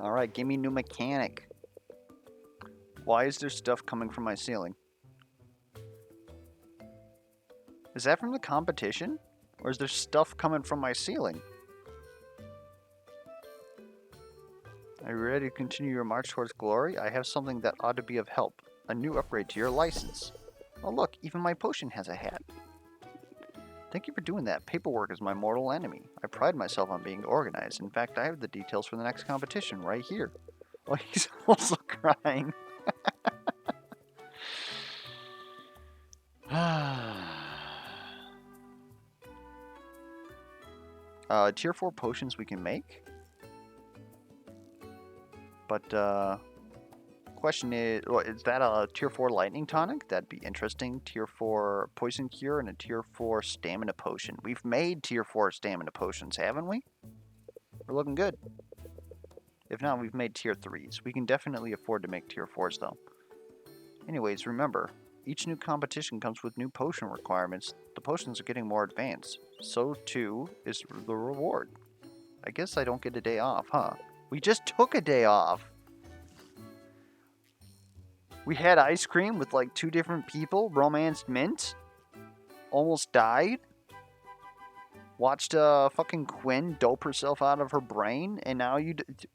Alright, give me new mechanic. Why is there stuff coming from my ceiling? Is that from the competition? Or is there stuff coming from my ceiling? Are you ready to continue your march towards glory? I have something that ought to be of help. A new upgrade to your license. Oh look, even my potion has a hat. Thank you for doing that. Paperwork is my mortal enemy. I pride myself on being organized. In fact, I have the details for the next competition right here. Oh, he's also crying. Tier 4 potions we can make. But, question is, well, is that a Tier 4 lightning tonic? That'd be interesting. Tier 4 poison cure and a Tier 4 stamina potion. We've made Tier 4 stamina potions, haven't we? We're looking good. If not, we've made Tier 3s. We can definitely afford to make Tier 4s, though. Anyways, remember, each new competition comes with new potion requirements. The potions are getting more advanced. So, too, is the reward. I guess I don't get a day off, huh? We just took a day off! We had ice cream with like 2 different people, romanced mint, almost died, watched fucking Quinn dope herself out of her brain, and now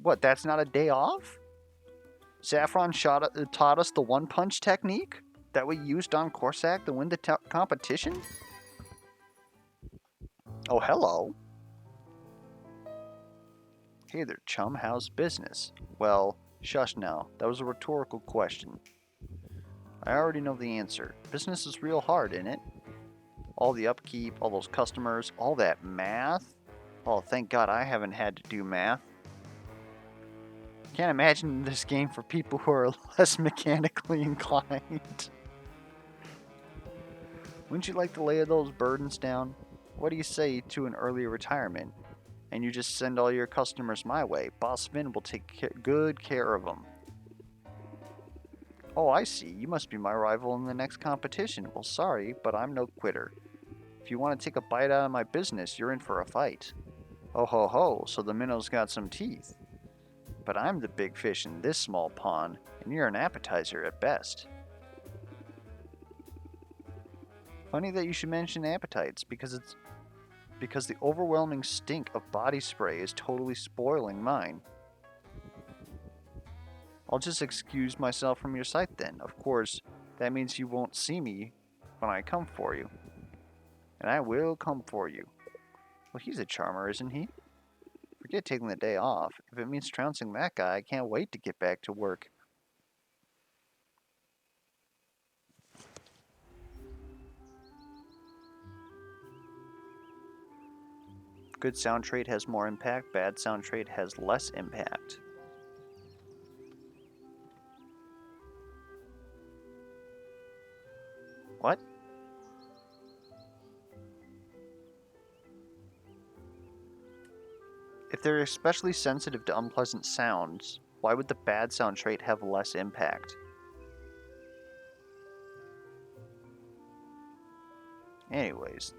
what, that's not a day off? Saffron taught us the one-punch technique that we used on Corsac to win the competition? Oh, hello. Hey there, chum, how's business? Well, shush now, that was a rhetorical question. I already know the answer. Business is real hard, isn't it? All the upkeep, all those customers, all that math. Oh, thank God I haven't had to do math. Can't imagine this game for people who are less mechanically inclined. Wouldn't you like to lay those burdens down? What do you say to an early retirement? And you just send all your customers my way. Boss Finn will take good care of them. Oh, I see. You must be my rival in the next competition. Well, sorry, but I'm no quitter. If you want to take a bite out of my business, you're in for a fight. Oh ho ho, so the minnow's got some teeth. But I'm the big fish in this small pond, and you're an appetizer at best. Funny that you should mention appetites, because the overwhelming stink of body spray is totally spoiling mine. I'll just excuse myself from your sight then. Of course, that means you won't see me when I come for you. And I will come for you. Well, he's a charmer, isn't he? Forget taking the day off. If it means trouncing that guy, I can't wait to get back to work. Good sound trait has more impact, bad sound trait has less impact. What? If they're especially sensitive to unpleasant sounds, why would the bad sound trait have less impact? Anyways.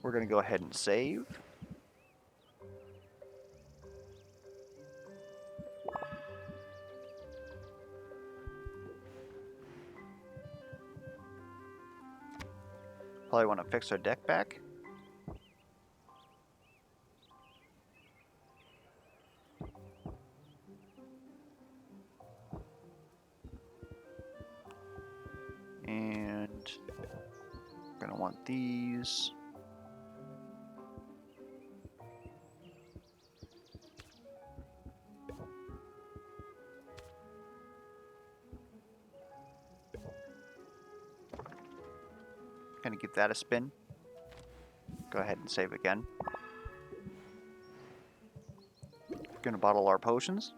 We're going to go ahead and save. Probably want to fix our deck back. And we're going to want these. Going to give that a spin. Go ahead and save again. Going to bottle our potions.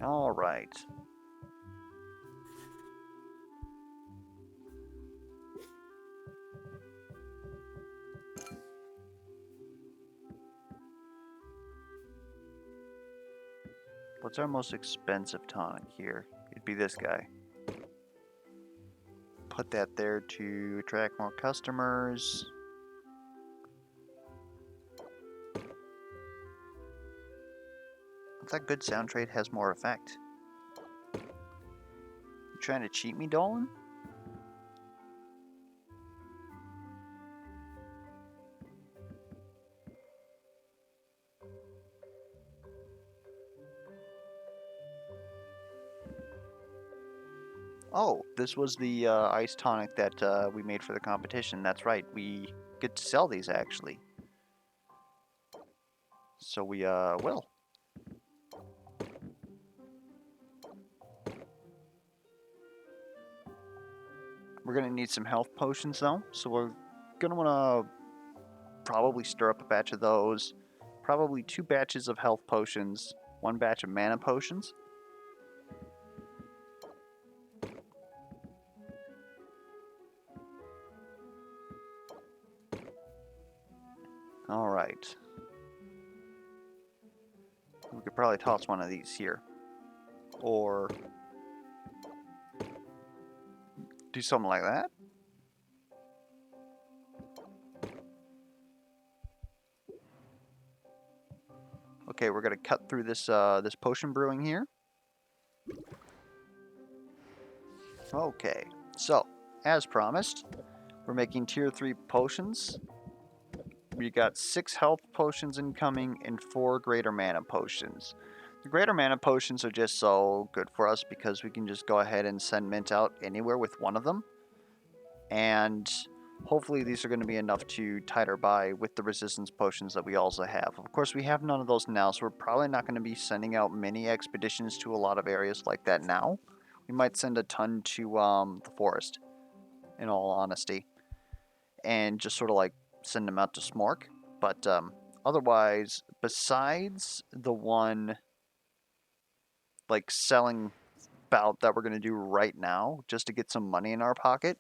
All right. What's our most expensive tonic here? It'd be this guy. Put that there to attract more customers. If that good sound trade has more effect. You trying to cheat me, Dolan? Oh, this was the ice tonic that we made for the competition. That's right. We get to sell these actually. So we will. We're gonna need some health potions though, so we're gonna wanna probably stir up a batch of those. Probably 2 batches of health potions, 1 batch of mana potions. Alright. We could probably toss one of these here. Or do something like that. Okay, we're gonna cut through this this potion brewing here. Okay, so as promised, we're making tier 3 potions. We got 6 health potions incoming and 4 greater mana potions. The greater mana potions are just so good for us because we can just go ahead and send mint out anywhere with one of them. And hopefully these are going to be enough to tide our buy with the resistance potions that we also have. Of course, we have none of those now, so we're probably not going to be sending out many expeditions to a lot of areas like that now. We might send a ton to the forest, in all honesty, and just sort of like send them out to Smork. But otherwise, besides the one like selling bout that we're going to do right now just to get some money in our pocket,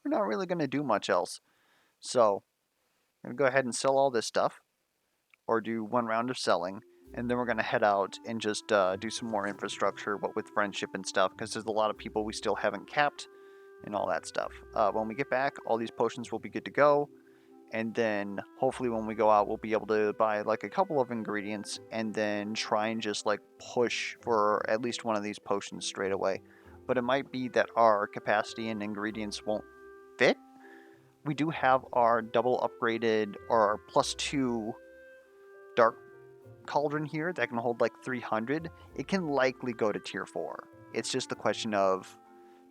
we're not really going to do much else. So I'm going to go ahead and sell all this stuff, or do one round of selling, and then we're going to head out and just do some more infrastructure, but with friendship and stuff, because there's a lot of people we still haven't capped and all that stuff. When we get back, all these potions will be good to go, and then hopefully when we go out, we'll be able to buy like a couple of ingredients, and then try and just like push for at least one of these potions straight away. But it might be that our capacity and ingredients won't fit. We do have our double upgraded or our +2 dark cauldron here that can hold like 300. It can likely go to tier 4. It's just the question of,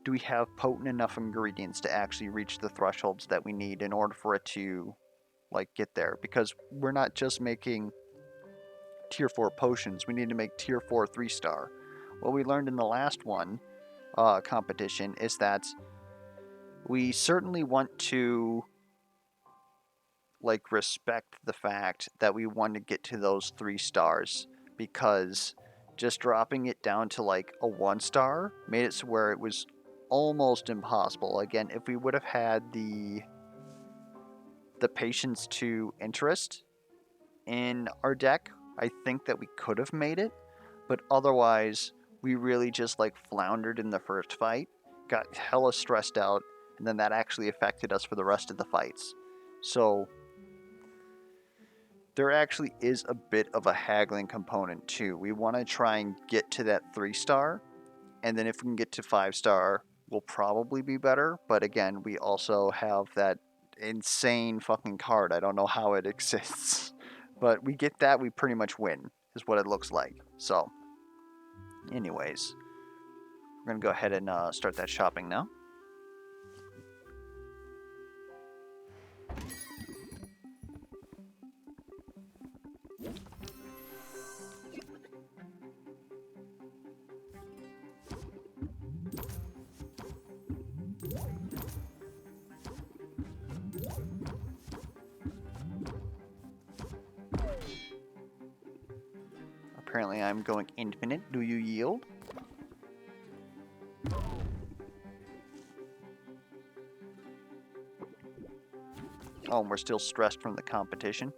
do we have potent enough ingredients to actually reach the thresholds that we need in order for it to like get there? Because we're not just making tier 4 potions, we need to make tier 4 3-star. What we learned in the last one competition is that we certainly want to like respect the fact that we want to get to those 3 stars, because just dropping it down to like a 1-star made it so where it was almost impossible. Again, if we would have had the patience to interest in our deck, I think that we could have made it, but otherwise we really just like floundered in the first fight, got hella stressed out, and then that actually affected us for the rest of the fights. So there actually is a bit of a haggling component too. We want to try and get to that 3-star, and then if we can get to 5-star, we'll probably be better. But again, we also have that insane fucking card. I don't know how it exists, but we get that, we pretty much win, is what it looks like. So, anyways, we're gonna go ahead and start that shopping now. Apparently I'm going infinite. Do you yield? Oh, and we're still stressed from the competition.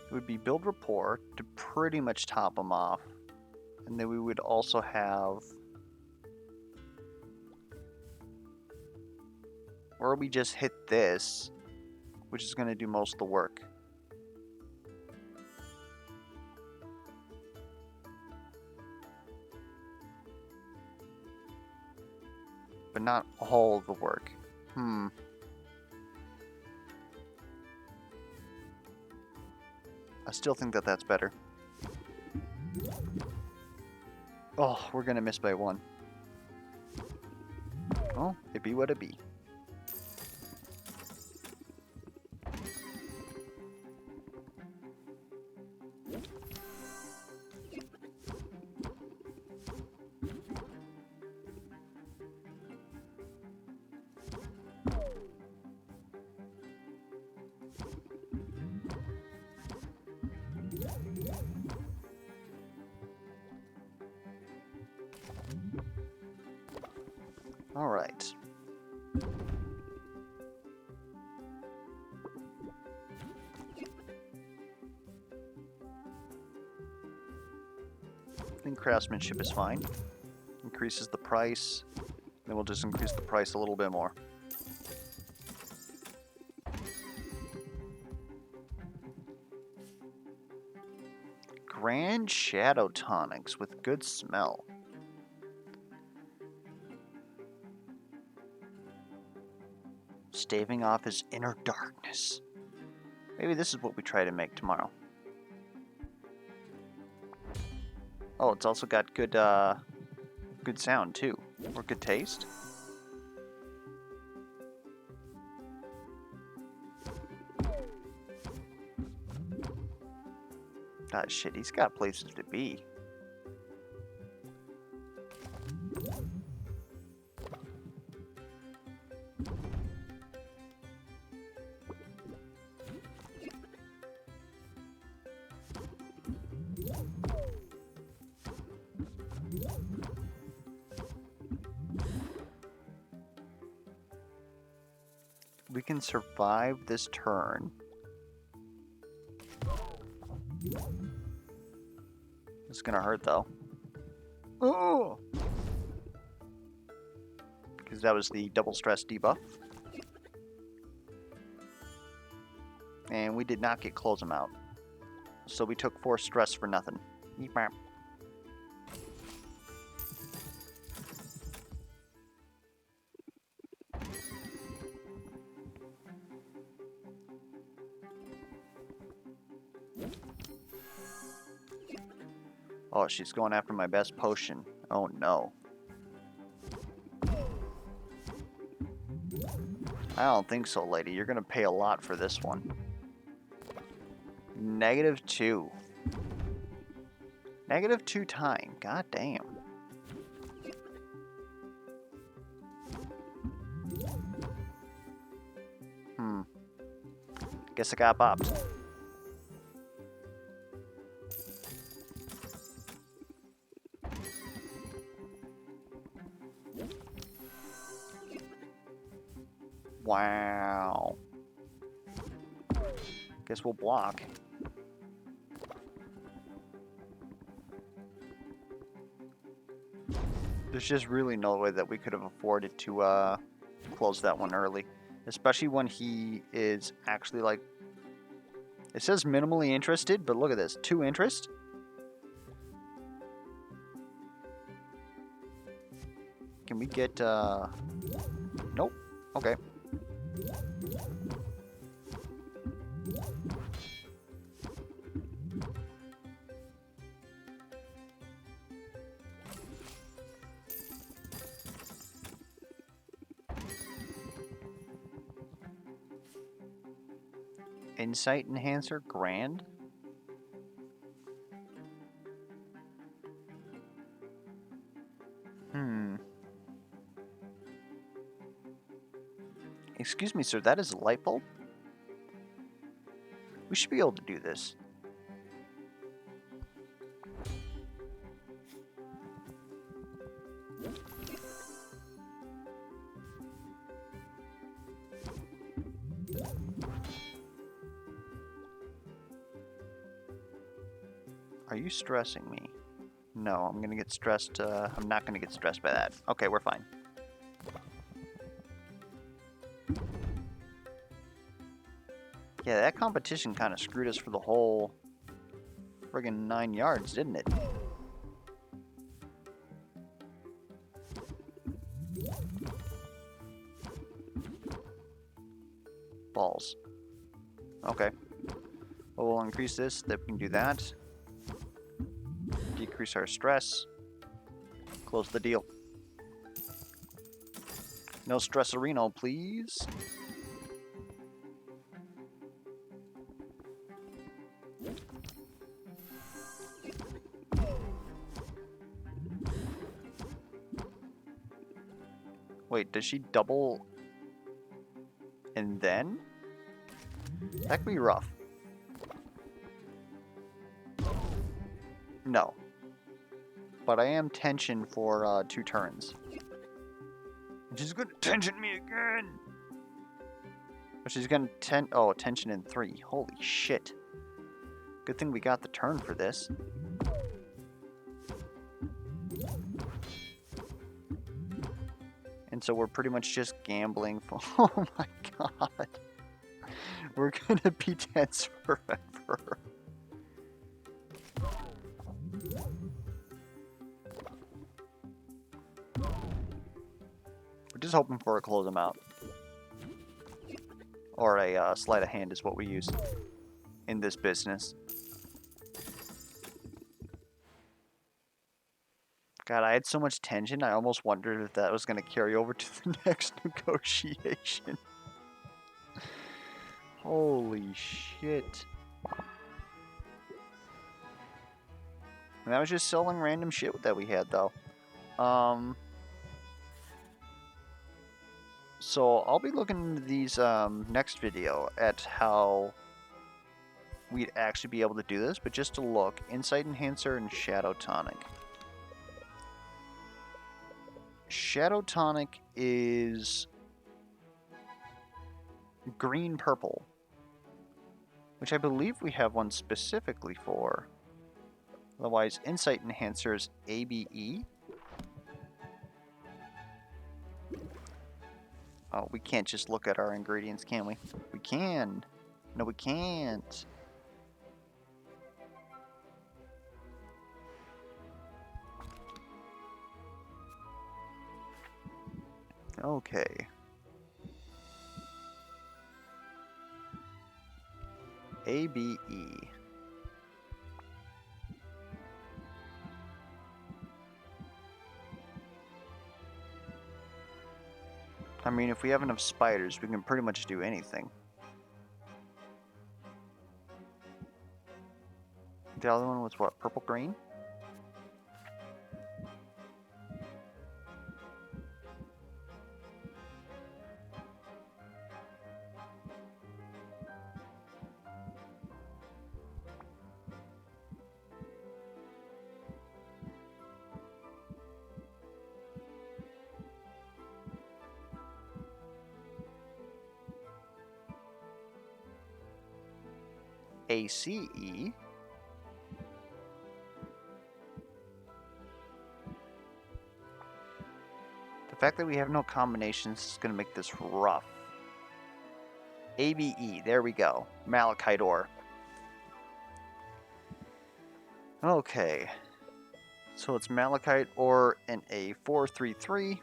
It would be build rapport to pretty much top them off. And then we would also have... Or we just hit this, which is going to do most of the work. But not all of the work. I still think that that's better. Oh, we're going to miss by one. Oh, it be what it be. All right. I think craftsmanship is fine. Increases the price. Then we'll just increase the price a little bit more. Grand Shadow Tonics with good smell. Staving off his inner darkness. Maybe this is what we try to make tomorrow. Oh, it's also got good, good sound too, or good taste. Ah, shit, he's got places to be. We can survive this turn. It's gonna hurt though. Oh! Because that was the double stress debuff. And we did not get close them out. So we took 4 stress for nothing. Oh, she's going after my best potion. Oh no. I don't think so, lady. You're gonna pay a lot for this one. -2. -2 time. God damn. Guess I got bopped. Wow. Guess we'll block. There's just really no way that we could have afforded to close that one early. Especially when he is actually like... It says minimally interested, but look at this. 2 interest? Can we get... Nope. Okay. Insight enhancer, grand. Excuse me, sir, that is a light bulb? We should be able to do this. Are you stressing me? No, I'm gonna get stressed. I'm not gonna get stressed by that. Okay, we're fine. Yeah, that competition kind of screwed us for the whole friggin' 9 yards, didn't it? Balls. Okay. Well, we'll increase this, then we can do that. Decrease our stress. Close the deal. No stressarino, please. Wait, does she double and then? That could be rough. No. But I am tension for 2 turns. And she's gonna tension me again! But she's gonna tension in 3. Holy shit. Good thing we got the turn for this. And so we're pretty much just gambling for... Oh my god. We're gonna be tense forever. We're just hoping for a close amount. Or a sleight of hand is what we use in this business. God, I had so much tension, I almost wondered if that was going to carry over to the next negotiation. Holy shit. And that was just selling random shit that we had, though. So I'll be looking into these next video at how we'd actually be able to do this, but just to look, Insight Enhancer and Shadow Tonic. Shadow Tonic is green-purple, which I believe we have one specifically for. Otherwise, Insight Enhancer is ABE. Oh, we can't just look at our ingredients, can we? We can. No, we can't. Okay. ABE. I mean, if we have enough spiders, we can pretty much do anything. The other one was what? Purple-green? ACE. The fact that we have no combinations is going to make this rough. ABE, there we go. Malachite ore. Okay. So it's malachite ore and a 433.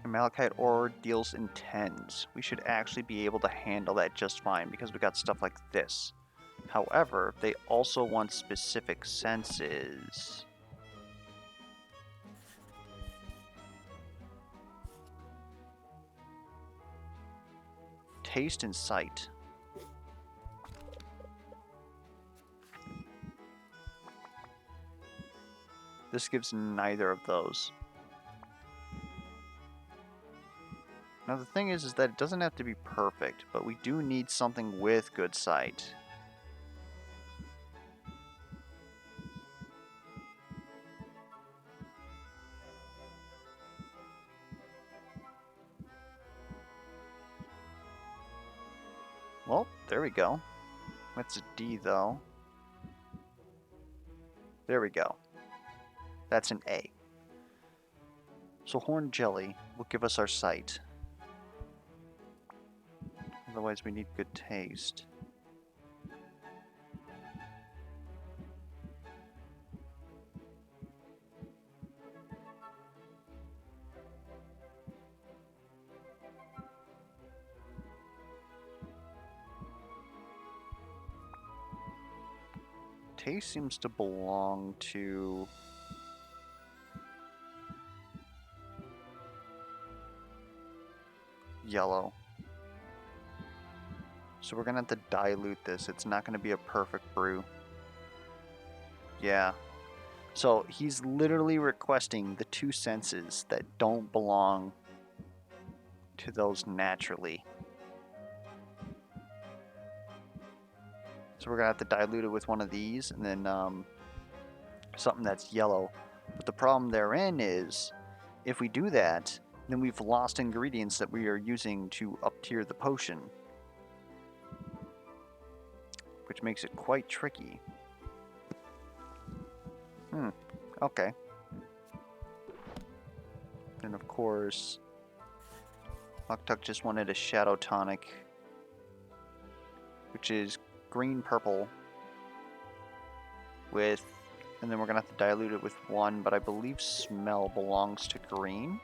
And malachite ore deals in 10s. We should actually be able to handle that just fine because we got stuff like this. However, they also want specific senses. taste and sight. This gives neither of those. Now the thing is that it doesn't have to be perfect, but we do need something with good sight. Well, there we go. That's a D though. There we go. That's an A. So horn jelly will give us our sight. Otherwise we need good taste. Taste seems to belong to yellow. So we're gonna have to dilute this. It's not gonna be a perfect brew. Yeah. So he's literally requesting the two senses that don't belong to those naturally. So we're gonna have to dilute it with one of these and then something that's yellow. But the problem therein is if we do that, then we've lost ingredients that we are using to up tier the potion, which makes it quite tricky. Okay. And of course, Muktuk just wanted a shadow tonic, which is green-purple with, and then we're gonna have to dilute it with one, but I believe smell belongs to green.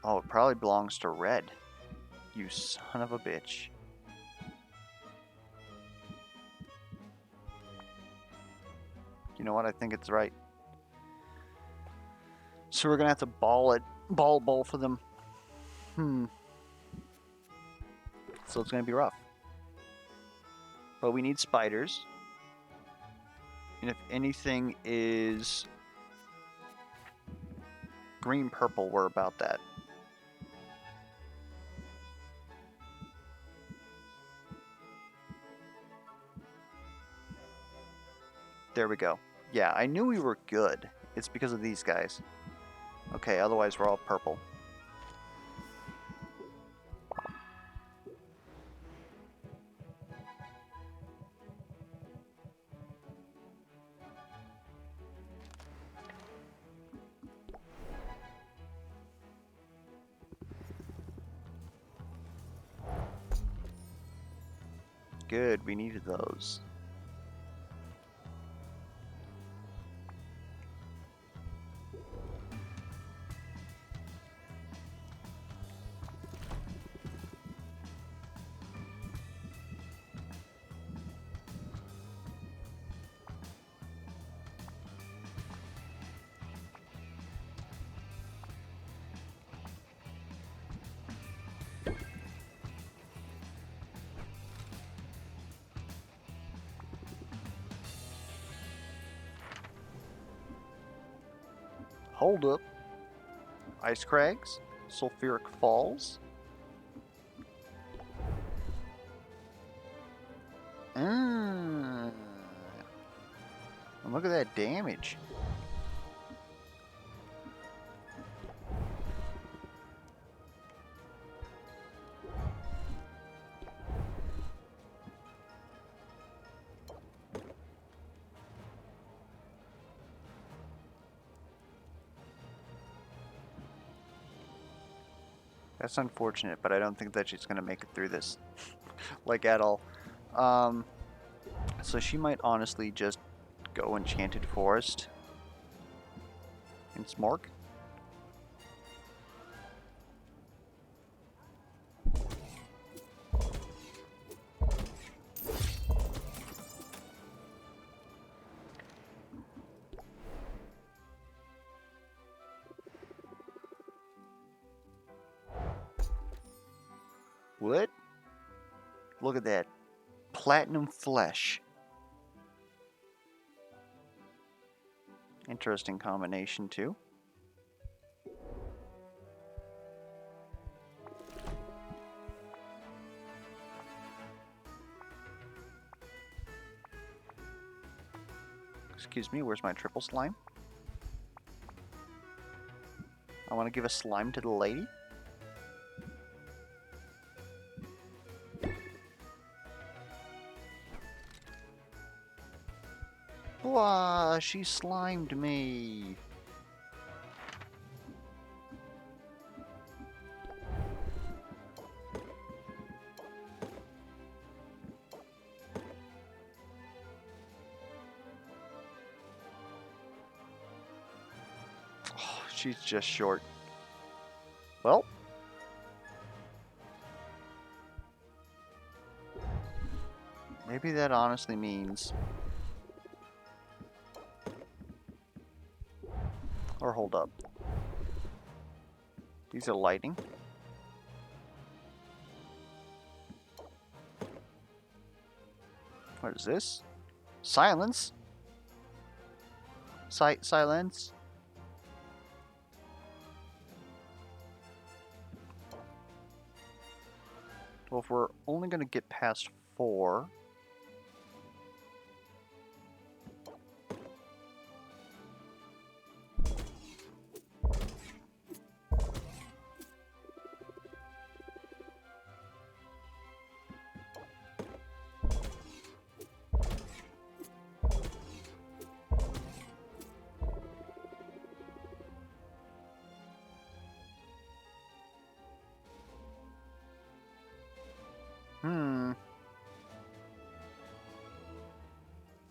Oh, it probably belongs to red. You son of a bitch. You know what? I think it's right. So we're gonna have to ball both of them. So it's gonna be rough. But we need spiders. And if anything is green-purple, we're about that. There we go. Yeah, I knew we were good. It's because of these guys. Okay, otherwise we're all purple. Good, we needed those. Hold up. Ice Crags, Sulfuric Falls. And look at that damage. That's unfortunate, but I don't think that she's going to make it through this. Like, at all. So she might honestly just go Enchanted Forest. And Smork. What? Look at that. Platinum flesh. Interesting combination, too. Excuse me, where's my triple slime? I want to give a slime to the lady. Blah, she slimed me. Oh, she's just short. Well. Maybe that honestly means... Or hold up. These are lightning. What is this? Silence? Silence? Well, if we're only going to get past 4...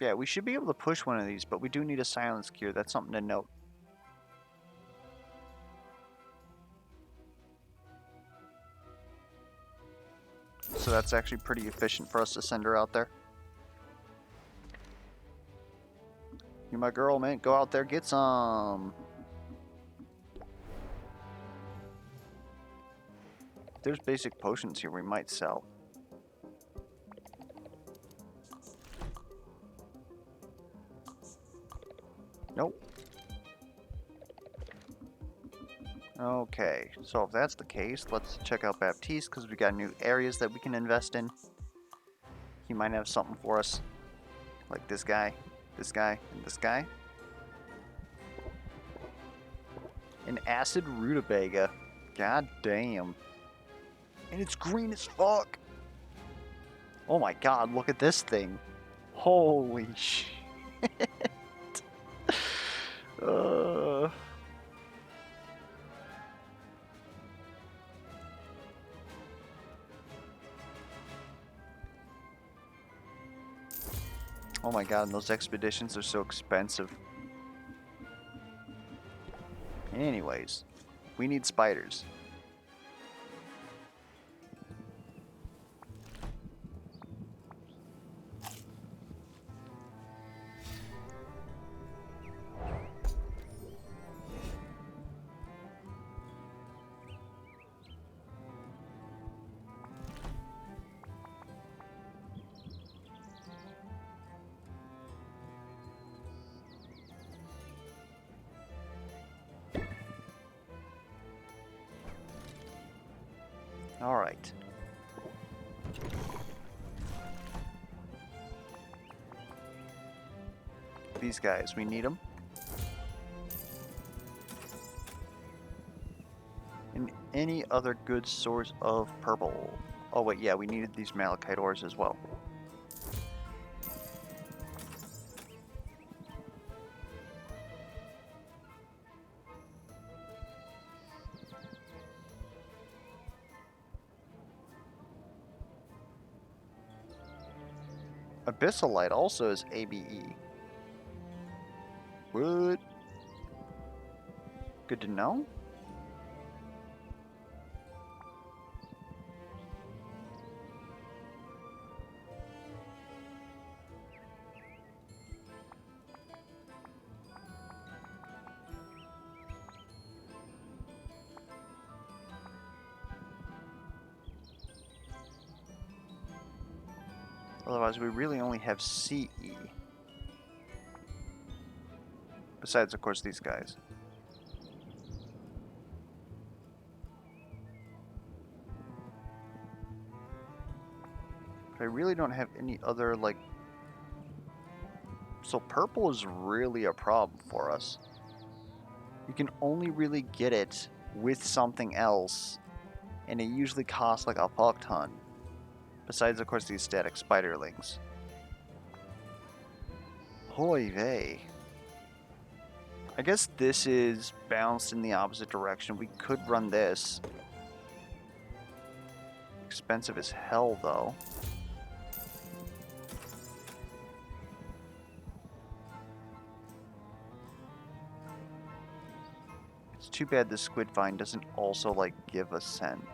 Yeah, we should be able to push one of these, but we do need a silence cure. That's something to note. So that's actually pretty efficient for us to send her out there. You're my girl, man. Go out there, get some. There's basic potions here we might sell. Nope. Okay, so if that's the case, let's check out Baptiste, because we got new areas that we can invest in. He might have something for us. Like this guy, and this guy. An acid rutabaga. God damn. And it's green as fuck. Oh my god, look at this thing. Holy shit. Oh my god, and those expeditions are so expensive. Anyways, we need spiders. Alright. These guys, we need them. And any other good source of purple. Oh wait, yeah, we needed these malachite ores as well. Abyssalite also is ABE. What? Good to know. Otherwise, we really only have CE. Besides, of course, these guys. But I really don't have any other, like... So purple is really a problem for us. You can only really get it with something else, and it usually costs like a fuck ton. Besides, of course, these static spiderlings. Hoy vey. I guess this is balanced in the opposite direction. We could run this. Expensive as hell, though. It's too bad the squid vine doesn't also, like, give a cent.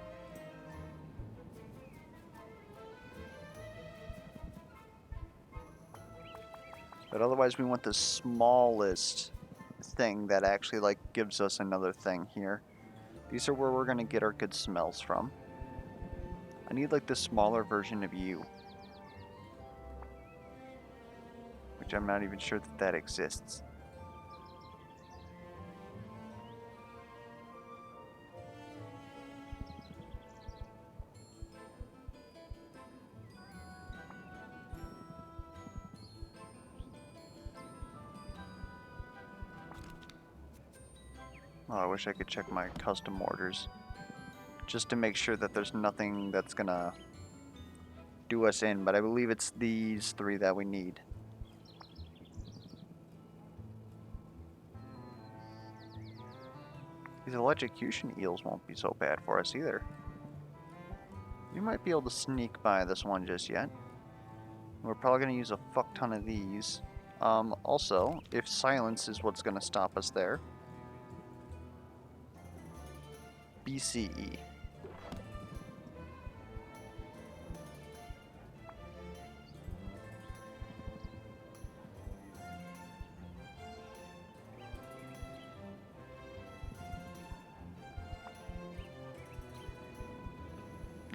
But otherwise, we want the smallest thing that actually, like, gives us another thing here. These are where we're going to get our good smells from. I need, like, the smaller version of you. Which I'm not even sure that that exists. Oh, I wish I could check my custom orders. Just to make sure that there's nothing that's gonna do us in, but I believe it's these three that we need. These electrocution eels won't be so bad for us either. You might be able to sneak by this one just yet. We're probably going to use a fuck ton of these. Also, if silence is what's going to stop us there, BCE.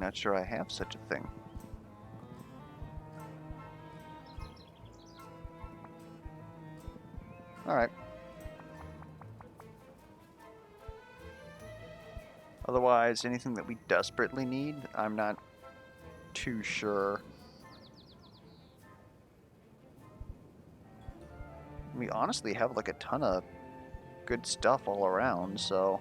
Not sure I have such a thing. Alright. Otherwise, anything that we desperately need, I'm not too sure. We honestly have like a ton of good stuff all around, so...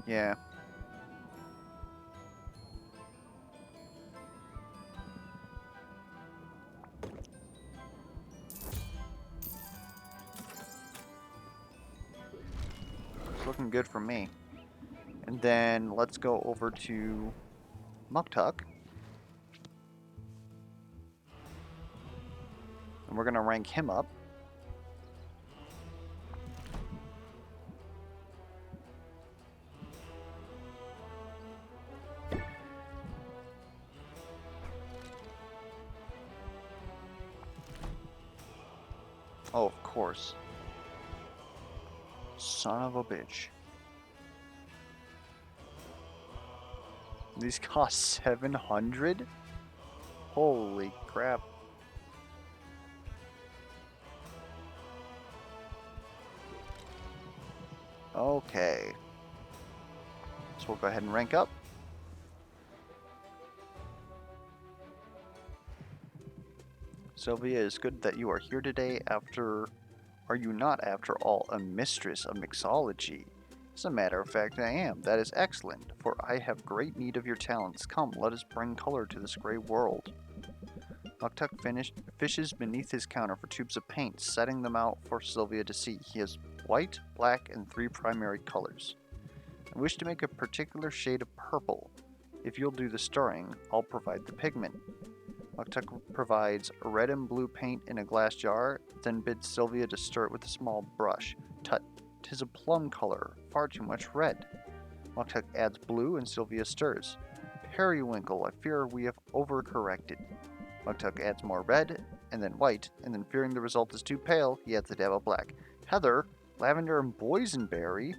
Yeah. It's looking good for me. And then let's go over to Muktuk. And we're going to rank him up. Oh, of course. Son of a bitch. These cost 700? Holy crap. Okay. So we'll go ahead and rank up. Sylvia, it's good that you are here today after... Are you not, after all, a mistress of mixology? As a matter of fact, I am. That is excellent, for I have great need of your talents. Come, let us bring color to this gray world. Muktuk fishes beneath his counter for tubes of paint, setting them out for Sylvia to see. He has white, black, and 3 primary colors. I wish to make a particular shade of purple. If you'll do the stirring, I'll provide the pigment. Muktuk provides red and blue paint in a glass jar, then bids Sylvia to stir it with a small brush. Tut, 'tis a plum color, far too much red. Muktuk adds blue and Sylvia stirs. Periwinkle, I fear we have overcorrected. Mugtuck adds more red, and then white, and then fearing the result is too pale, he adds a dab of black. Heather, lavender, and boysenberry?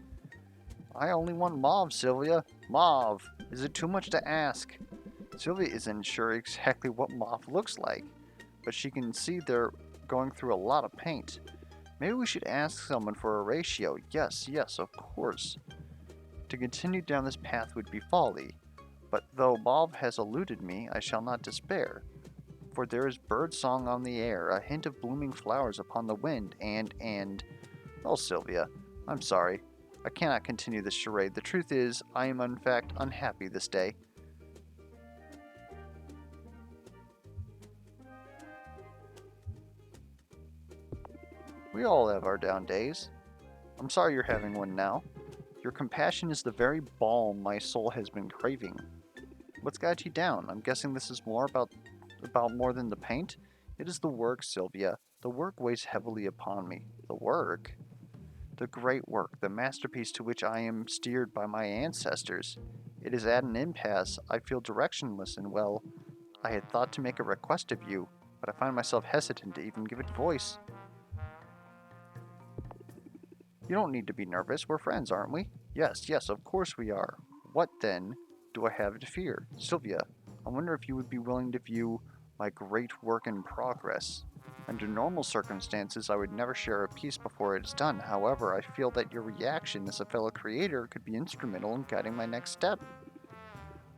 I only want mauve, Sylvia. Mauve. Is it too much to ask? Sylvia isn't sure exactly what mauve looks like, but she can see they're going through a lot of paint. Maybe we should ask someone for a ratio. Yes, yes, of course. To continue down this path would be folly, but though mauve has eluded me, I shall not despair. For there is bird song on the air, a hint of blooming flowers upon the wind, and... Oh, Sylvia, I'm sorry. I cannot continue this charade. The truth is, I am in fact unhappy this day. We all have our down days. I'm sorry you're having one now. Your compassion is the very balm my soul has been craving. What's got you down? I'm guessing this is more about more than the paint? It is the work, Sylvia. The work weighs heavily upon me. The work? The great work, the masterpiece to which I am steered by my ancestors. It is at an impasse. I feel directionless and, well, I had thought to make a request of you, but I find myself hesitant to even give it voice. You don't need to be nervous. We're friends, aren't we? Yes, yes, of course we are. What, then, do I have to fear? Sylvia, I wonder if you would be willing to view my great work in progress. Under normal circumstances, I would never share a piece before it is done. However, I feel that your reaction as a fellow creator could be instrumental in guiding my next step.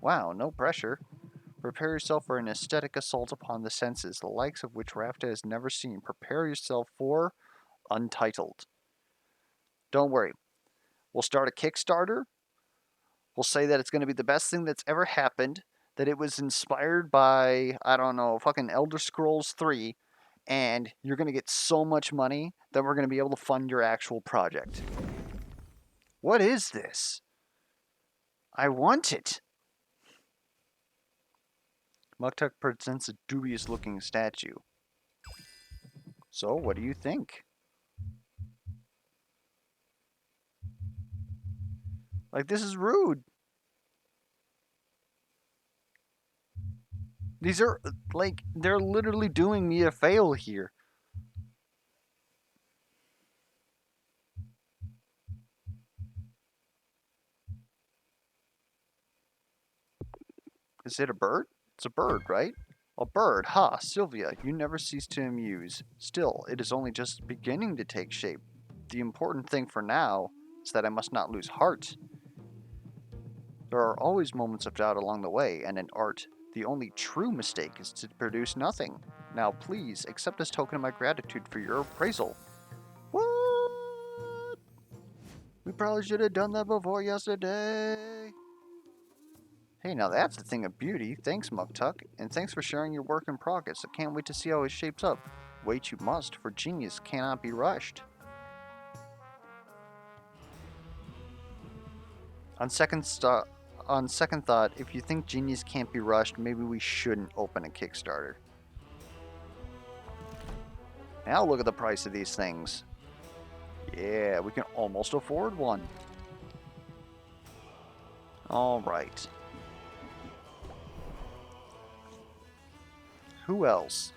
Wow, no pressure. Prepare yourself for an aesthetic assault upon the senses, the likes of which Rafta has never seen. Prepare yourself for Untitled. Don't worry. We'll start a Kickstarter. We'll say that it's going to be the best thing that's ever happened, that it was inspired by, I don't know, fucking Elder Scrolls 3, and you're going to get so much money that we're going to be able to fund your actual project. What is this? I want it. Muktuk presents a dubious-looking statue. So, what do you think? Like, this is rude. These are, like, they're literally doing me a fail here. Is it a bird? It's a bird, right? A bird, ha, Sylvia, you never cease to amuse. Still, it is only just beginning to take shape. The important thing for now is that I must not lose heart. There are always moments of doubt along the way, and in art, the only true mistake is to produce nothing. Now, please accept this token of my gratitude for your appraisal. What? We probably should have done that before yesterday. Hey, now that's a thing of beauty. Thanks, Muktuk, and thanks for sharing your work in progress. I can't wait to see how it shapes up. Wait you must, for genius cannot be rushed. On second thought, if you think genius can't be rushed, maybe we shouldn't open a Kickstarter. Now look at the price of these things. Yeah, we can almost afford one. Alright. Who else?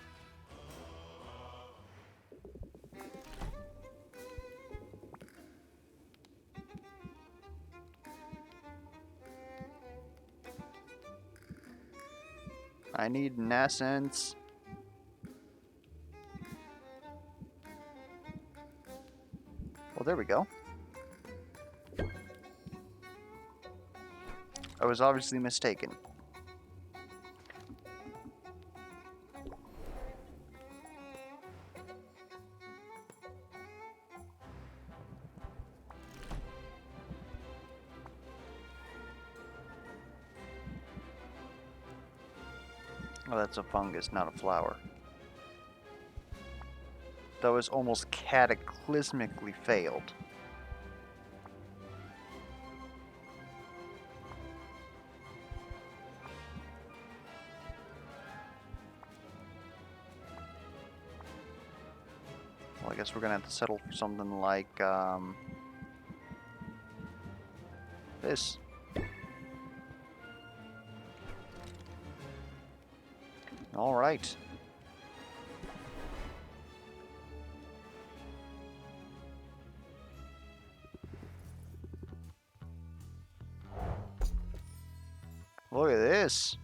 I need an essence. Well, there we go. I was obviously mistaken. Oh, that's a fungus, not a flower. That was almost cataclysmically failed. Well, I guess we're gonna have to settle for something like, this. All right. Look at this.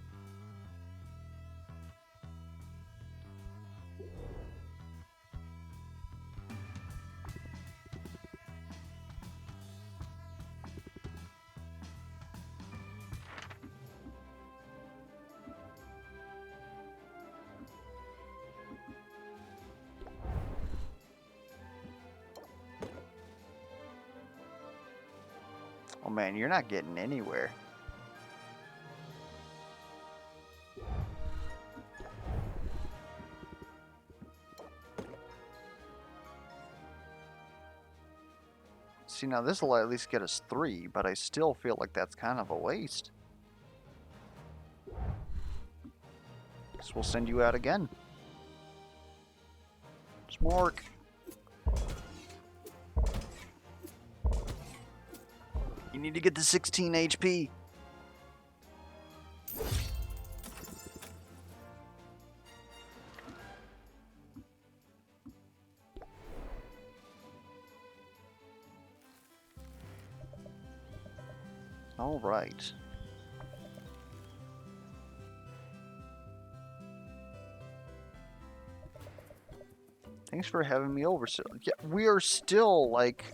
Oh man, you're not getting anywhere. See, now this will at least get us 3, but I still feel like that's kind of a waste. So we'll send you out again. Smork. You need to get the 16 HP. All right. Thanks for having me over. So, yeah, we are still, like,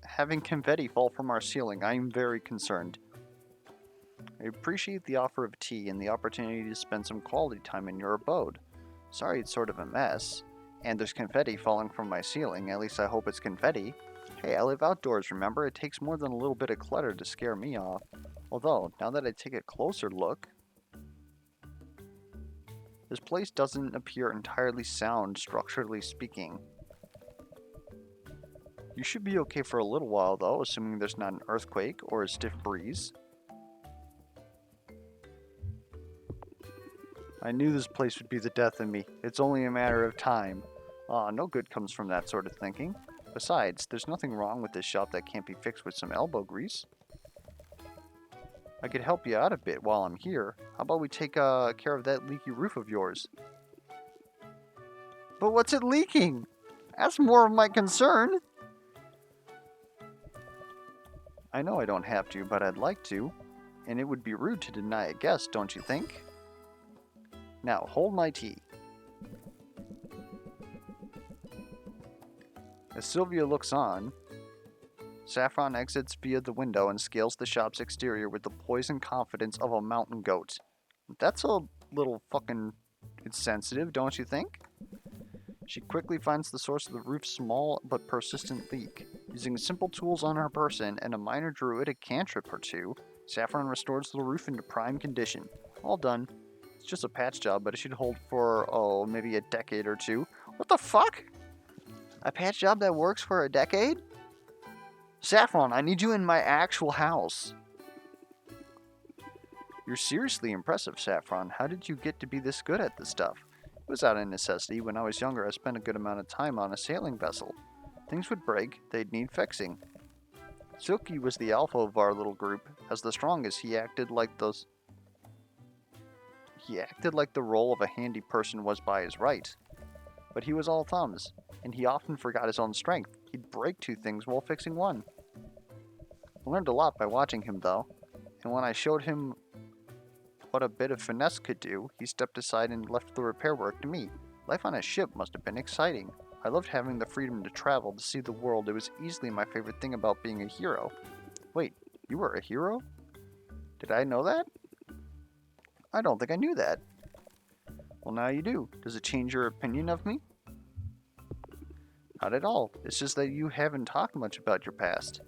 having confetti fall from our ceiling. I am very concerned. I appreciate the offer of tea and the opportunity to spend some quality time in your abode. Sorry it's sort of a mess. And there's confetti falling from my ceiling. At least I hope it's confetti. Hey, I live outdoors, remember? It takes more than a little bit of clutter to scare me off. Although, now that I take a closer look, this place doesn't appear entirely sound, structurally speaking. You should be okay for a little while, though, assuming there's not an earthquake or a stiff breeze. I knew this place would be the death of me. It's only a matter of time. No good comes from that sort of thinking. Besides, there's nothing wrong with this shop that can't be fixed with some elbow grease. I could help you out a bit while I'm here. How about we take care of that leaky roof of yours? But what's it leaking? That's more of my concern. I know I don't have to, but I'd like to. And it would be rude to deny a guest, don't you think? Now, hold my tea. As Sylvia looks on, Saffron exits via the window and scales the shop's exterior with the poised confidence of a mountain goat. That's a little fucking insensitive, don't you think? She quickly finds the source of the roof's small but persistent leak. Using simple tools on her person and a minor druidic cantrip or two, Saffron restores the roof into prime condition. All done. It's just a patch job, but it should hold for, oh, maybe a decade or two. What the fuck? A patch job that works for a decade? Saffron, I need you in my actual house. You're seriously impressive, Saffron. How did you get to be this good at this stuff? It was out of necessity. When I was younger, I spent a good amount of time on a sailing vessel. Things would break, they'd need fixing. Silky was the alpha of our little group. As the strongest, he acted like the role of a handy person was by his right. But he was all thumbs, and he often forgot his own strength. He'd break 2 things while fixing 1. I learned a lot by watching him, though, and when I showed him what a bit of finesse could do, he stepped aside and left the repair work to me. Life on a ship must have been exciting. I loved having the freedom to travel, to see the world. It was easily my favorite thing about being a hero. Wait, you were a hero? Did I know that? I don't think I knew that. Well, now you do. Does it change your opinion of me? Not at all. It's just that you haven't talked much about your past.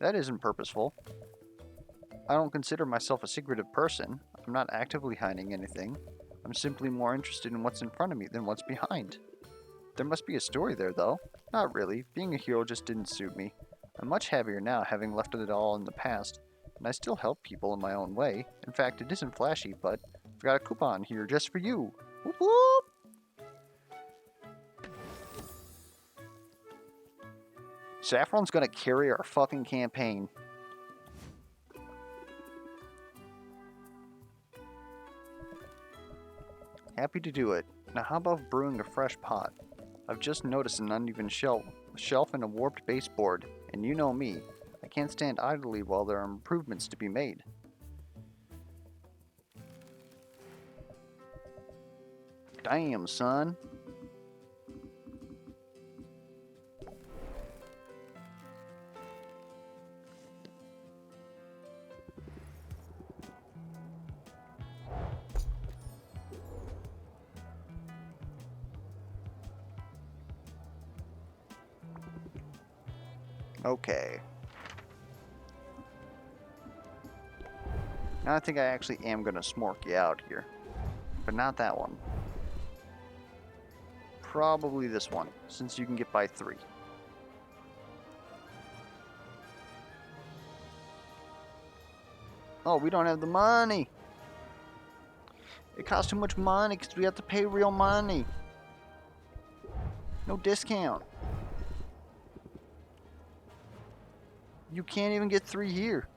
That isn't purposeful. I don't consider myself a secretive person. I'm not actively hiding anything. I'm simply more interested in what's in front of me than what's behind. There must be a story there, though. Not really. Being a hero just didn't suit me. I'm much happier now, having left it all in the past, and I still help people in my own way. In fact, it isn't flashy, but I've got a coupon here just for you. Whoop whoop! Saffron's gonna carry our fucking campaign. Happy to do it. Now how about brewing a fresh pot? I've just noticed an uneven shelf and a warped baseboard, and you know me. I can't stand idly while there are improvements to be made. Damn, son. Okay. Now I think I actually am going to smork you out here. But not that one. Probably this one, since you can get by 3. Oh, we don't have the money! It costs too much money because we have to pay real money. No discount. You can't even get 3 here.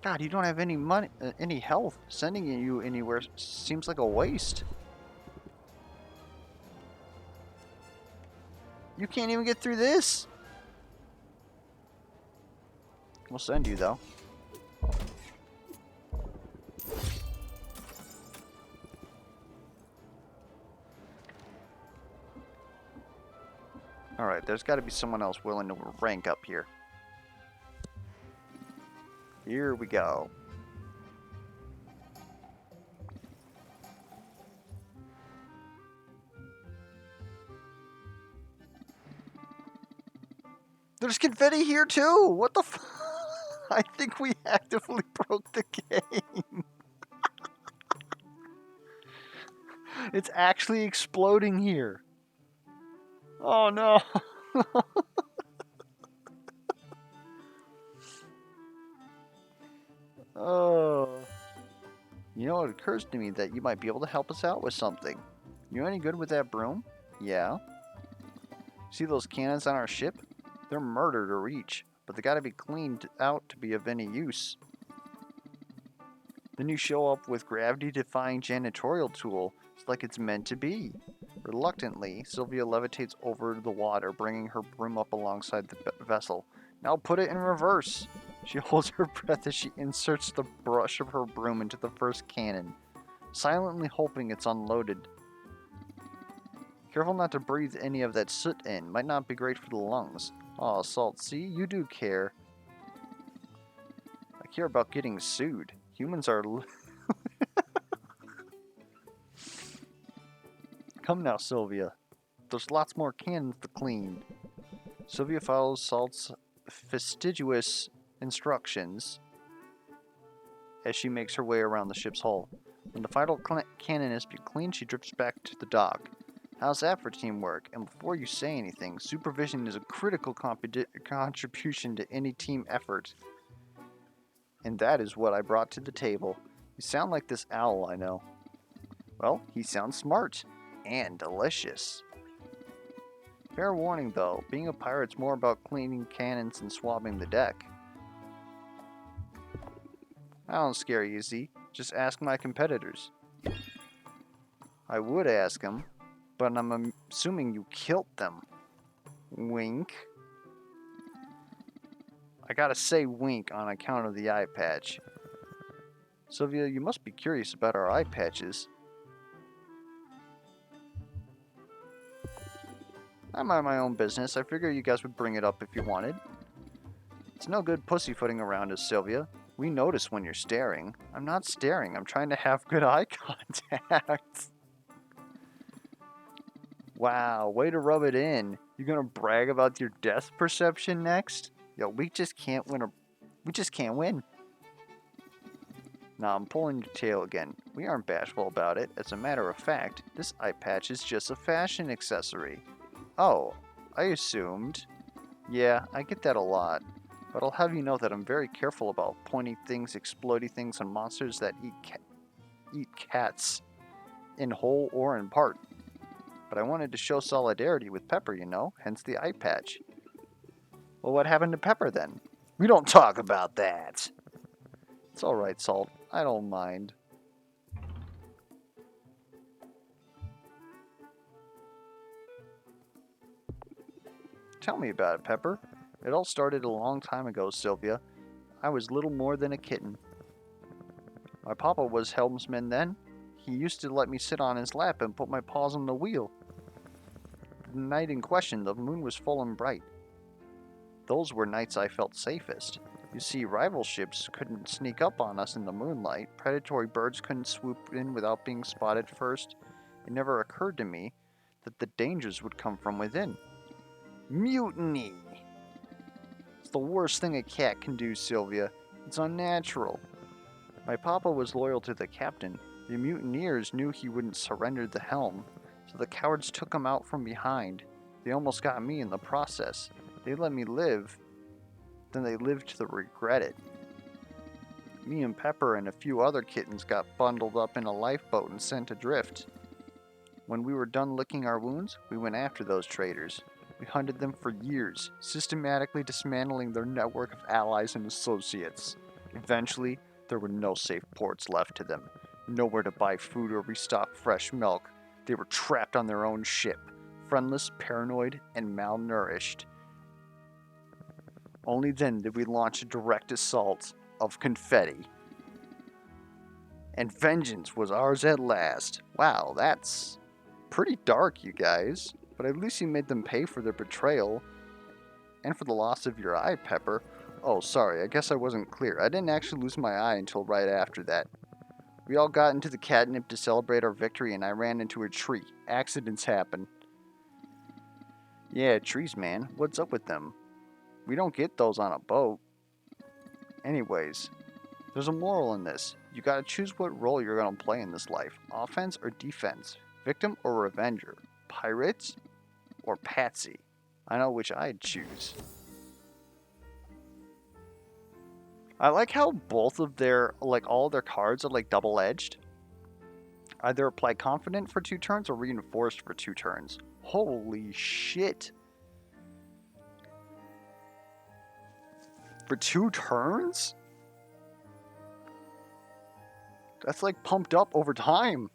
God, you don't have any money, any health. Sending you anywhere seems like a waste. You can't even get through this. We'll send you though. Alright, there's got to be someone else willing to rank up here. Here we go. There's confetti here too! What the f- I think we actively broke the game. It's actually exploding here. Oh no. Oh. You know, it occurs to me that you might be able to help us out with something. You any good with that broom? Yeah. See those cannons on our ship? They're murder to reach, but they gotta be cleaned out to be of any use. Then you show up with gravity-defying janitorial tool. It's like it's meant to be. Reluctantly, Sylvia levitates over the water, bringing her broom up alongside the vessel. Now put it in reverse. She holds her breath as she inserts the brush of her broom into the first cannon, silently hoping it's unloaded. Careful not to breathe any of that soot in. Might not be great for the lungs. Aw, Salt, see? You do care. I care about getting sued. Humans are... Come now, Sylvia. There's lots more cannons to clean. Sylvia follows Salt's fastidious instructions as she makes her way around the ship's hull. When the final cannon has been cleaned, she drifts back to the dock. How's that for teamwork? And before you say anything, supervision is a critical contribution to any team effort. And that is what I brought to the table. You sound like this owl I know. Well, he sounds smart. And delicious. Fair warning though, being a pirate's more about cleaning cannons and swabbing the deck. I don't scare you, Z. Just ask my competitors. I would ask them, but I'm assuming you killed them. Wink. I gotta say wink on account of the eye patch. Sylvia, you must be curious about our eye patches. I mind my own business. I figure you guys would bring it up if you wanted. It's no good pussyfooting around us, Sylvia. We notice when you're staring. I'm not staring. I'm trying to have good eye contact. Wow, way to rub it in. You gonna brag about your depth perception next? Yo, we just can't win. We just can't win. Nah, I'm pulling your tail again. We aren't bashful about it. As a matter of fact, this eye patch is just a fashion accessory. Oh, I assumed. Yeah, I get that a lot. But I'll have you know that I'm very careful about pointy things, explodey things, and monsters that eat cats, in whole or in part. But I wanted to show solidarity with Pepper, you know, hence the eye patch. Well, what happened to Pepper then? We don't talk about that. It's alright, Salt. I don't mind. Tell me about it, Pepper. It all started a long time ago, Sylvia. I was little more than a kitten. My papa was helmsman then. He used to let me sit on his lap and put my paws on the wheel. The night in question, the moon was full and bright. Those were nights I felt safest. You see, rival ships couldn't sneak up on us in the moonlight. Predatory birds couldn't swoop in without being spotted first. It never occurred to me that the dangers would come from within. Mutiny! It's the worst thing a cat can do, Sylvia. It's unnatural. My papa was loyal to the captain. The mutineers knew he wouldn't surrender the helm, so the cowards took him out from behind. They almost got me in the process. They let me live, then they lived to regret it. Me and Pepper and a few other kittens got bundled up in a lifeboat and sent adrift. When we were done licking our wounds, we went after those traitors. We hunted them for years, systematically dismantling their network of allies and associates. Eventually, there were no safe ports left to them, nowhere to buy food or restock fresh milk. They were trapped on their own ship, friendless, paranoid, and malnourished. Only then did we launch a direct assault of confetti. And vengeance was ours at last. Wow, that's pretty dark, you guys. But at least you made them pay for their betrayal and for the loss of your eye, Pepper. Oh, sorry, I guess I wasn't clear. I didn't actually lose my eye until right after that. We all got into the catnip to celebrate our victory, and I ran into a tree. Accidents happen. Yeah, trees, man. What's up with them? We don't get those on a boat. Anyways, there's a moral in this. You gotta choose what role you're gonna play in this life. Offense or defense? Victim or revenger? Pirates or patsy? I know which I'd choose. I like how both of their, all their cards are double-edged. Either apply confident for 2 turns or reinforced for 2 turns. Holy shit. For 2 turns? That's pumped up over time.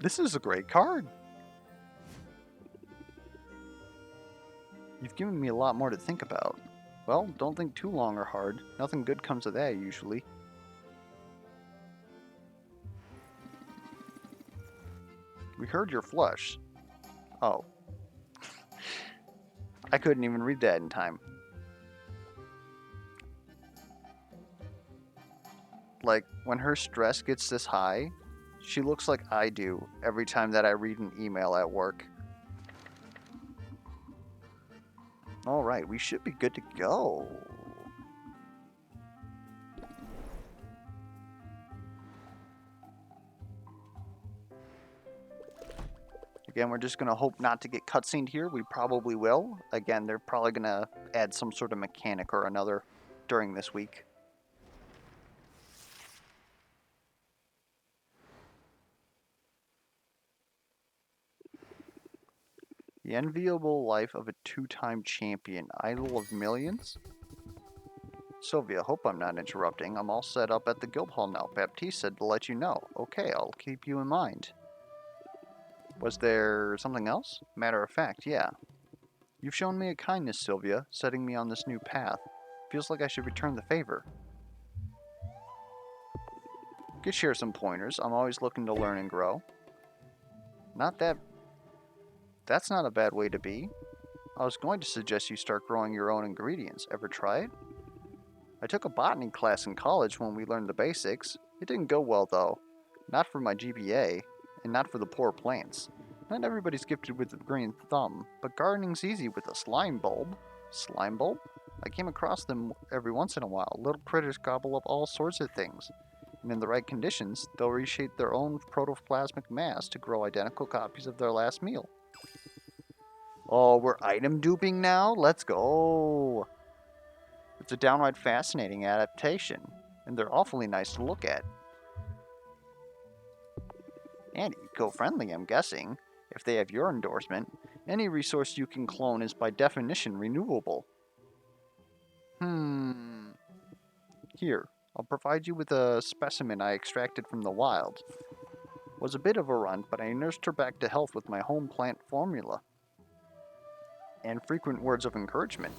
This is a great card. You've given me a lot more to think about. Well, don't think too long or hard. Nothing good comes of that, usually. We heard your flush. Oh. I couldn't even read that in time. When her stress gets this high, she looks like I do every time that I read an email at work. Alright, we should be good to go. Again, we're just going to hope not to get cutscened here. We probably will. Again, they're probably going to add some sort of mechanic or another during this week. The enviable life of a 2-time champion, idol of millions? Sylvia, hope I'm not interrupting. I'm all set up at the guild hall now. Baptiste said to let you know. Okay, I'll keep you in mind. Was there something else? Matter of fact, yeah. You've shown me a kindness, Sylvia, setting me on this new path. Feels like I should return the favor. Could share some pointers. I'm always looking to learn and grow. That's not a bad way to be. I was going to suggest you start growing your own ingredients. Ever try it? I took a botany class in college when we learned the basics. It didn't go well, though. Not for my GPA, and not for the poor plants. Not everybody's gifted with the green thumb, but gardening's easy with a slime bulb. Slime bulb? I came across them every once in a while. Little critters gobble up all sorts of things. And in the right conditions, they'll reshape their own protoplasmic mass to grow identical copies of their last meal. Oh, we're item duping now? Let's go! It's a downright fascinating adaptation, and they're awfully nice to look at. And eco-friendly, I'm guessing, if they have your endorsement. Any resource you can clone is by definition renewable. Here, I'll provide you with a specimen I extracted from the wild. Was a bit of a runt, but I nursed her back to health with my home plant formula. And frequent words of encouragement.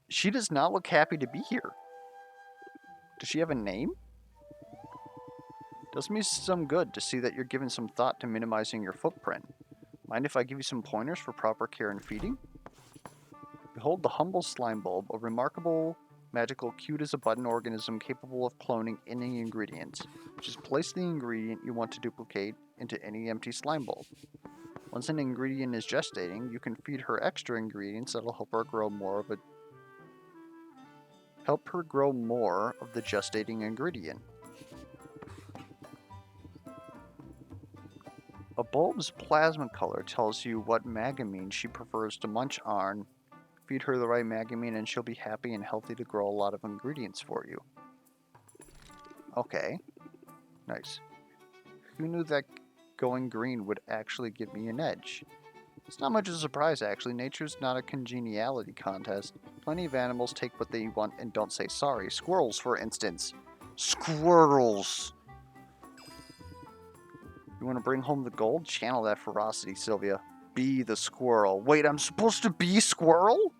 She does not look happy to be here. Does she have a name? Does me some good to see that you're giving some thought to minimizing your footprint. Mind if I give you some pointers for proper care and feeding? Behold the humble slime bulb, a remarkable, magical, cute as a button organism capable of cloning any ingredients. Just place the ingredient you want to duplicate into any empty slime bulb. Once an ingredient is gestating, you can feed her extra ingredients that'll help her grow more of the gestating ingredient. A bulb's plasma color tells you what magamine she prefers to munch on. Feed her the right magamine and she'll be happy and healthy to grow a lot of ingredients for you. Okay. Nice. Who knew that going green would actually give me an edge? It's not much of a surprise, actually. Nature's not a congeniality contest. Plenty of animals take what they want and don't say sorry. Squirrels, for instance. Squirrels! You want to bring home the gold? Channel that ferocity, Sylvia. Be the squirrel. Wait, I'm supposed to be squirrel?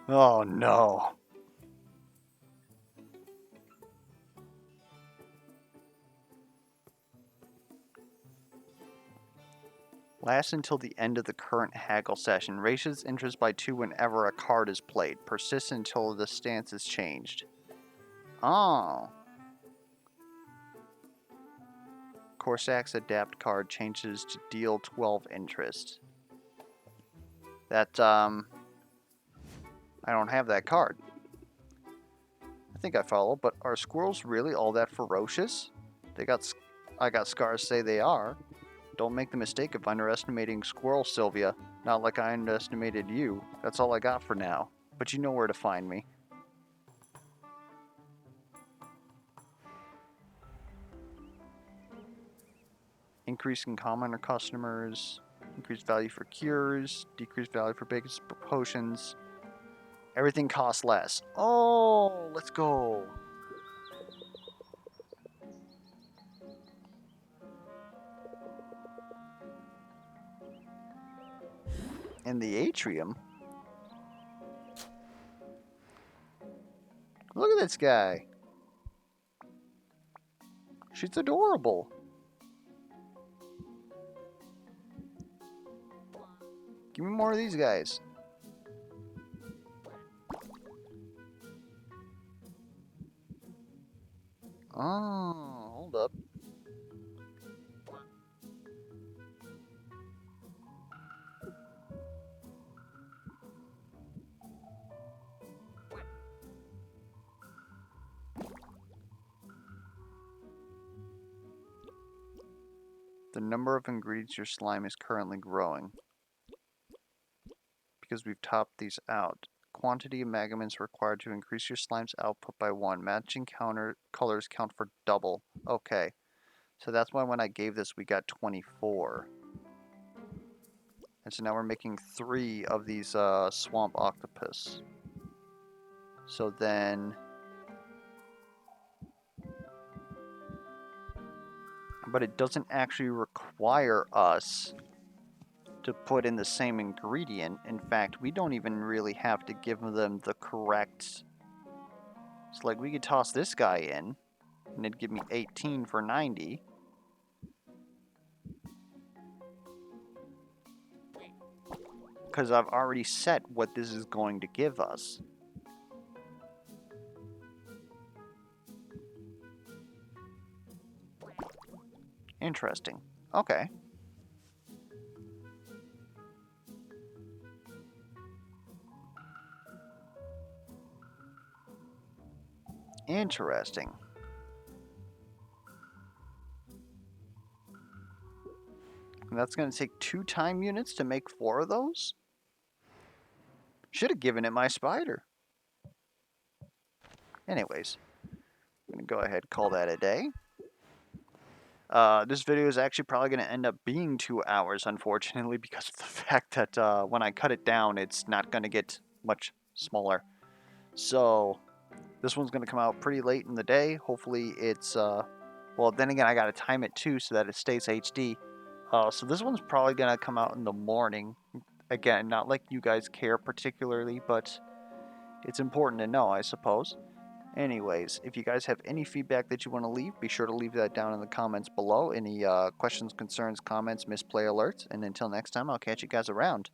Oh no. Lasts until the end of the current haggle session. Raises interest by 2 whenever a card is played. Persists until the stance is changed. Oh. Corsac's adapt card changes to deal 12 interest. That, I don't have that card. I think I follow, but are squirrels really all that ferocious? I got scars say they are. Don't make the mistake of underestimating squirrel, Sylvia. Not like I underestimated you. That's all I got for now. But you know where to find me. Increase in commoner customers. Increased value for cures. Decreased value for biggest potions. Everything costs less. Oh, let's go. In the atrium? Look at this guy. She's adorable. Give me more of these guys. Oh, hold up. The number of ingredients your slime is currently growing. Because we've topped these out. Quantity of magamins required to increase your slime's output by 1. Matching colors count for double. Okay. So that's why when I gave this, we got 24. And so now we're making 3 of these swamp octopus. So then... But it doesn't actually require us to put in the same ingredient. In fact, we don't even really have to give them the correct... So like we could toss this guy in, and it'd give me 18 for 90. Because I've already set what this is going to give us. Interesting. Okay. Interesting. And that's going to take 2 time units to make 4 of those? Should have given it my spider. Anyways, I'm going to go ahead and call that a day. This video is actually probably going to end up being 2 hours, unfortunately, because of the fact that when I cut it down, it's not going to get much smaller. So this one's going to come out pretty late in the day. Hopefully it's, well, then again, I got to time it too so that it stays HD. So this one's probably going to come out in the morning. Again, not like you guys care particularly, but it's important to know, I suppose. Anyways, if you guys have any feedback that you want to leave, be sure to leave that down in the comments below. Any questions, concerns, comments, misplay alerts. And until next time, I'll catch you guys around.